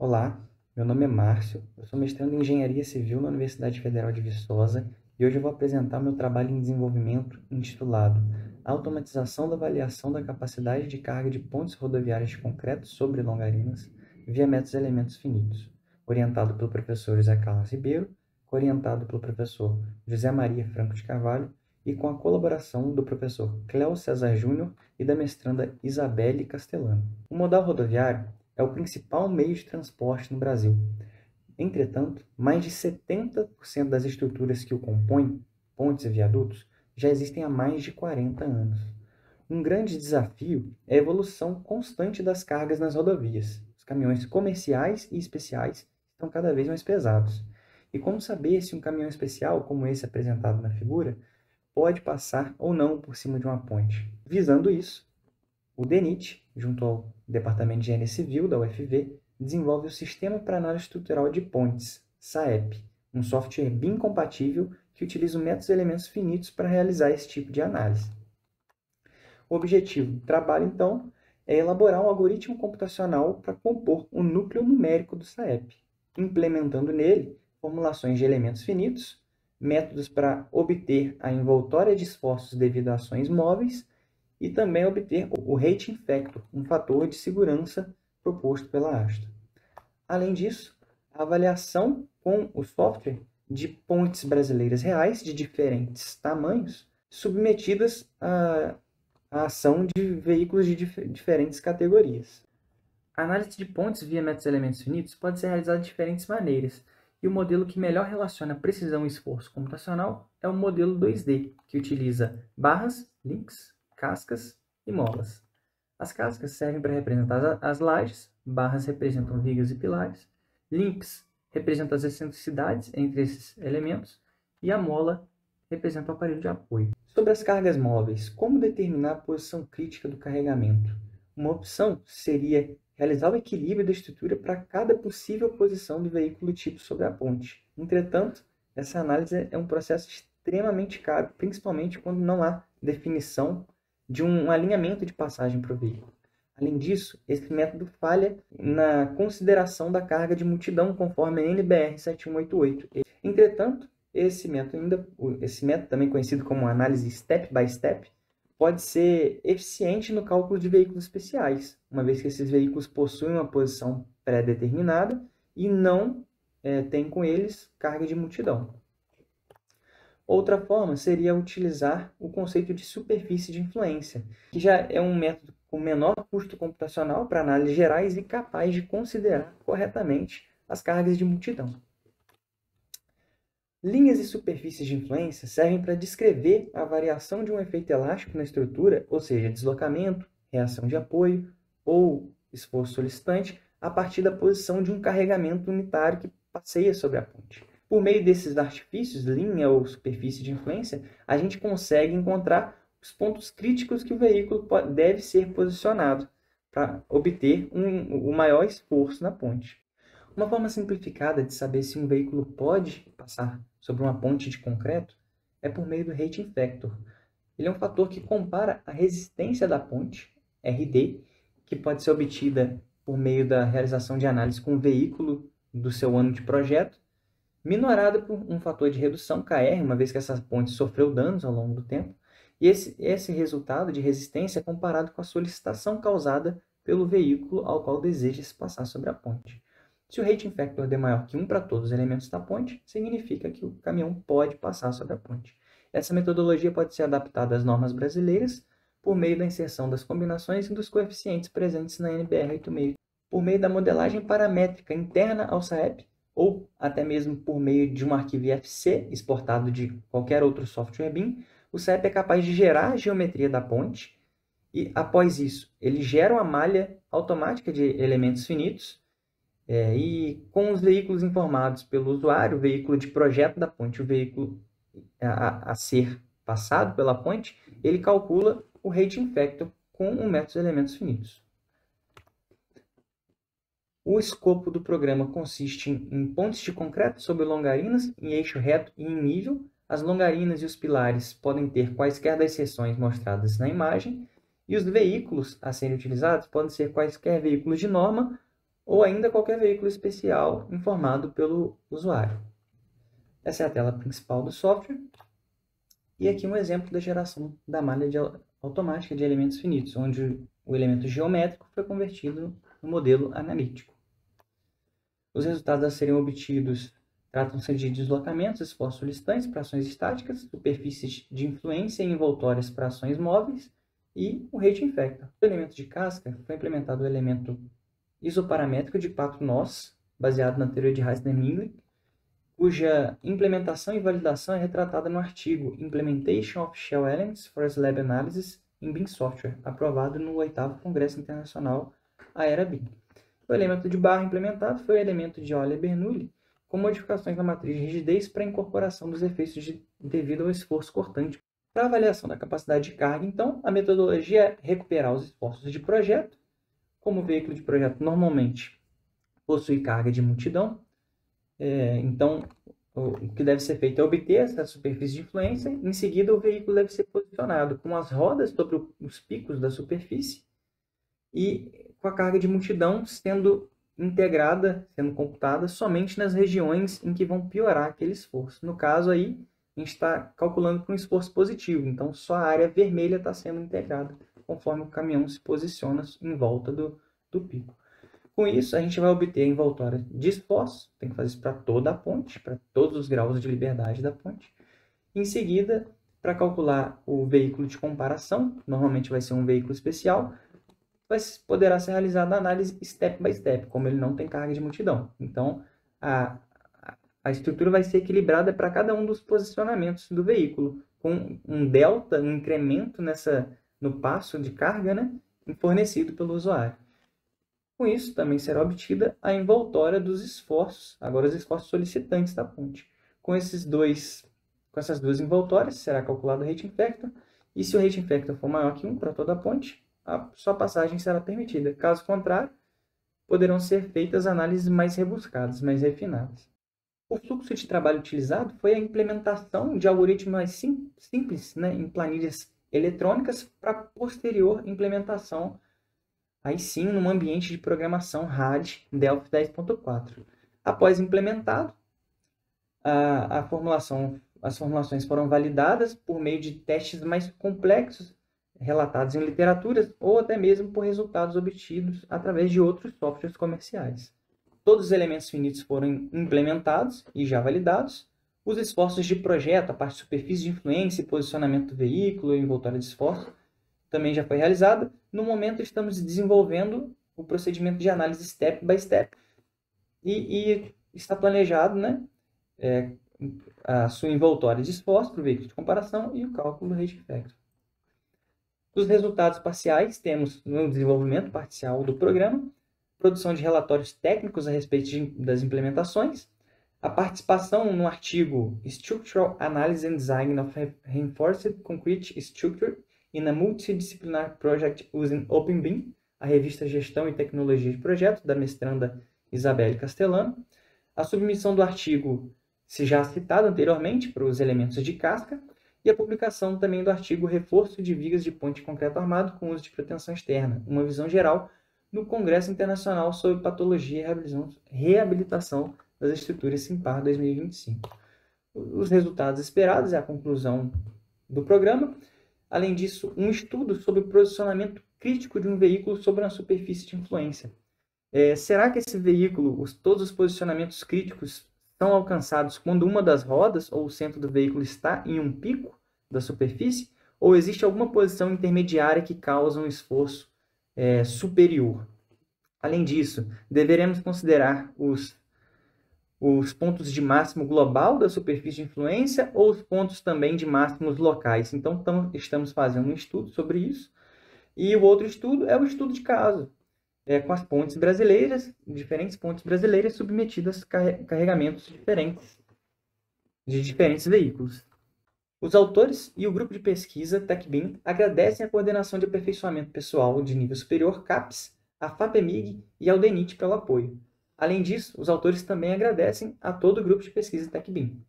Olá, meu nome é Márcio, eu sou mestrando em Engenharia Civil na Universidade Federal de Viçosa e hoje eu vou apresentar meu trabalho em desenvolvimento intitulado Automatização da avaliação da capacidade de carga de pontes rodoviárias de concreto sobre longarinas via métodos e elementos finitos, orientado pelo professor José Carlos Ribeiro, orientado pelo professor José Maria Franco de Carvalho e com a colaboração do professor Cléo César Júnior e da mestranda Isabelle Castellano. O modal rodoviário é o principal meio de transporte no Brasil. Entretanto, mais de 70% das estruturas que o compõem, pontes e viadutos, já existem há mais de 40 anos. Um grande desafio é a evolução constante das cargas nas rodovias. Os caminhões comerciais e especiais estão cada vez mais pesados. E como saber se um caminhão especial, como esse apresentado na figura, pode passar ou não por cima de uma ponte? Visando isso, o DENIT, junto ao Departamento de Engenharia Civil da UFV, desenvolve o Sistema para Análise Estrutural de Pontes, SAEP, um software BIM compatível que utiliza métodos e elementos finitos para realizar esse tipo de análise. O objetivo do trabalho, então, é elaborar um algoritmo computacional para compor o núcleo numérico do SAEP, implementando nele formulações de elementos finitos, métodos para obter a envoltória de esforços devido a ações móveis e também obter o rating factor, um fator de segurança proposto pela ASTA. Além disso, a avaliação com o software de pontes brasileiras reais de diferentes tamanhos, submetidas à ação de veículos de diferentes categorias. A análise de pontes via métodos e elementos finitos pode ser realizada de diferentes maneiras, e o modelo que melhor relaciona precisão e esforço computacional é o modelo 2D, que utiliza barras, links, cascas e molas. As cascas servem para representar as lajes, barras representam vigas e pilares, links representam as excentricidades entre esses elementos e a mola representa o aparelho de apoio. Sobre as cargas móveis, como determinar a posição crítica do carregamento? Uma opção seria realizar o equilíbrio da estrutura para cada possível posição do veículo tipo sobre a ponte. Entretanto, essa análise é um processo extremamente caro, principalmente quando não há definição de um alinhamento de passagem para o veículo. Além disso, esse método falha na consideração da carga de multidão conforme a NBR 7188. Entretanto, esse método, também conhecido como análise step by step, pode ser eficiente no cálculo de veículos especiais, uma vez que esses veículos possuem uma posição pré-determinada e não têm com eles carga de multidão. Outra forma seria utilizar o conceito de superfície de influência, que já é um método com menor custo computacional para análises gerais e capaz de considerar corretamente as cargas de multidão. Linhas e superfícies de influência servem para descrever a variação de um efeito elástico na estrutura, ou seja, deslocamento, reação de apoio ou esforço solicitante, a partir da posição de um carregamento unitário que passeia sobre a ponte. Por meio desses artifícios, linha ou superfície de influência, a gente consegue encontrar os pontos críticos que o veículo deve ser posicionado para obter o maior esforço na ponte. Uma forma simplificada de saber se um veículo pode passar sobre uma ponte de concreto é por meio do rating factor. Ele é um fator que compara a resistência da ponte, RD, que pode ser obtida por meio da realização de análise com o veículo do seu ano de projeto, minorada por um fator de redução, KR, uma vez que essa ponte sofreu danos ao longo do tempo, e esse resultado de resistência é comparado com a solicitação causada pelo veículo ao qual deseja se passar sobre a ponte. Se o rating factor der maior que 1 para todos os elementos da ponte, significa que o caminhão pode passar sobre a ponte. Essa metodologia pode ser adaptada às normas brasileiras por meio da inserção das combinações e dos coeficientes presentes na NBR 86, por meio da modelagem paramétrica interna ao SAEP, ou até mesmo por meio de um arquivo IFC exportado de qualquer outro software BIM, o SAEP é capaz de gerar a geometria da ponte e, após isso, ele gera uma malha automática de elementos finitos e com os veículos informados pelo usuário, o veículo de projeto da ponte, o veículo a ser passado pela ponte, ele calcula o rating factor com o método de elementos finitos. O escopo do programa consiste em pontes de concreto sobre longarinas em eixo reto e em nível. As longarinas e os pilares podem ter quaisquer das seções mostradas na imagem, e os veículos a serem utilizados podem ser quaisquer veículos de norma ou ainda qualquer veículo especial informado pelo usuário. Essa é a tela principal do software. E aqui um exemplo da geração da malha automática de elementos finitos, onde o elemento geométrico foi convertido no modelo analítico. Os resultados a serem obtidos tratam-se de deslocamentos, esforços solicitantes para ações estáticas, superfícies de influência envoltórias para ações móveis e o rate infector. No elemento de casca foi implementado o elemento isoparamétrico de 4 nós, baseado na teoria de Reisner-Mingley, cuja implementação e validação é retratada no artigo Implementation of Shell Elements for Slab Analysis in BIM Software, aprovado no 8º Congresso Internacional Aera BIM. O elemento de barra implementado foi o elemento de Euler-Bernoulli, com modificações na matriz de rigidez para a incorporação dos efeitos devido ao esforço cortante. Para a avaliação da capacidade de carga, então, a metodologia é recuperar os esforços de projeto. Como o veículo de projeto normalmente possui carga de multidão, então o que deve ser feito é obter essa superfície de influência. Em seguida, o veículo deve ser posicionado com as rodas sobre os picos da superfície e com a carga de multidão sendo integrada, sendo computada somente nas regiões em que vão piorar aquele esforço. No caso aí, a gente está calculando com um esforço positivo, então só a área vermelha está sendo integrada conforme o caminhão se posiciona em volta do pico. Com isso, a gente vai obter a envoltória de esforço, tem que fazer isso para toda a ponte, para todos os graus de liberdade da ponte. Em seguida, para calcular o veículo de comparação, normalmente vai ser um veículo especial, poderá ser realizada a análise step by step, como ele não tem carga de multidão. Então, a estrutura vai ser equilibrada para cada um dos posicionamentos do veículo, com um delta, um incremento no passo de carga, né, fornecido pelo usuário. Com isso, também será obtida a envoltória dos esforços, agora os esforços solicitantes da ponte. Com essas duas envoltórias, será calculado o rate infector, e se o rate infector for maior que 1 para toda a ponte, a sua passagem será permitida. Caso contrário, poderão ser feitas análises mais rebuscadas, mais refinadas. O fluxo de trabalho utilizado foi a implementação de algoritmos mais simples, né, em planilhas eletrônicas para posterior implementação, aí sim, num ambiente de programação RAD Delphi 10.4. Após implementado, as formulações foram validadas por meio de testes mais complexos relatados em literaturas ou até mesmo por resultados obtidos através de outros softwares comerciais. Todos os elementos finitos foram implementados e já validados. Os esforços de projeto, a parte de superfície de influência e posicionamento do veículo e envoltória de esforço, também já foi realizada. No momento, estamos desenvolvendo o procedimento de análise step by step e está planejado, né, a sua envoltória de esforço para o veículo de comparação e o cálculo do rate factor. Dos resultados parciais, temos no desenvolvimento parcial do programa, produção de relatórios técnicos a respeito das implementações, a participação no artigo Structural Analysis and Design of Reinforced Concrete Structure in a Multidisciplinary Project Using OpenBIM, a revista Gestão e Tecnologia de Projetos, da mestranda Isabelle Castellano, a submissão do artigo, se já citado anteriormente, para os elementos de casca, e a publicação também do artigo Reforço de vigas de ponte de concreto armado com uso de proteção externa, uma visão geral, no Congresso Internacional sobre Patologia e Reabilitação das Estruturas SIMPAR 2025. Os resultados esperados é a conclusão do programa. Além disso, um estudo sobre o posicionamento crítico de um veículo sobre uma superfície de influência. Será que esse veículo, todos os posicionamentos críticos são alcançados quando uma das rodas ou o centro do veículo está em um pico da superfície? Ou existe alguma posição intermediária que causa um esforço superior? Além disso, deveremos considerar os pontos de máximo global da superfície de influência ou os pontos também de máximos locais. Então, estamos fazendo um estudo sobre isso. E o outro estudo é o estudo de caso, com as pontes brasileiras, diferentes pontes brasileiras submetidas a carregamentos diferentes, de diferentes veículos. Os autores e o grupo de pesquisa TecBIM agradecem a coordenação de aperfeiçoamento pessoal de nível superior, CAPES, a FAPEMIG e ao DENIT pelo apoio. Além disso, os autores também agradecem a todo o grupo de pesquisa TecBIM.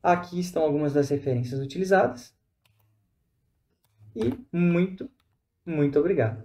Aqui estão algumas das referências utilizadas. E muito obrigado.